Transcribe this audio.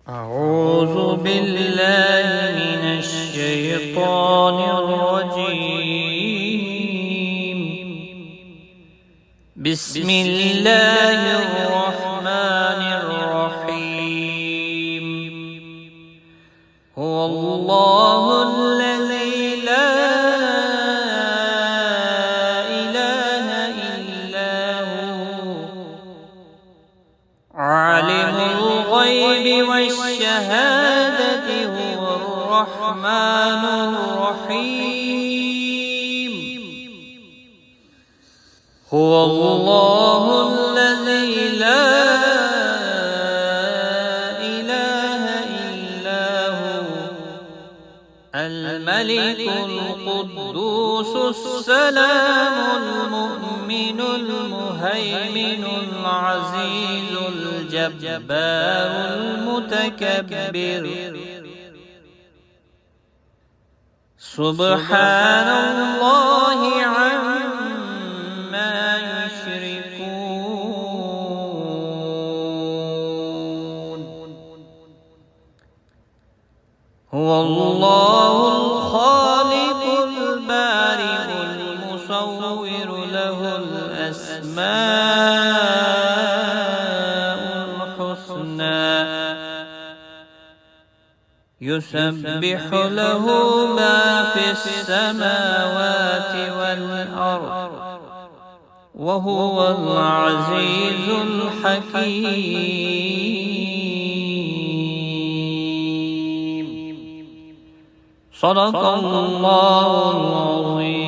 أعوذ بالله من الشيطان الرجيم. بسم الله الرحمن الرحيم. هو الله الذي لا إله إلا هو عالم الغيب والشهادة هو الرحمن الرحيم. هو الله الذي لا إله إلا هو الملك القدوس السلام المؤمن المهيمن العزيز الجبار المتكبر. سبحان الله عما يشركون. هو الله الخالق البارئ المصور له الأسماء الحسنى يسبح له ما في السماوات والأرض وهو العزيز الحكيم. صدق الله العظيم.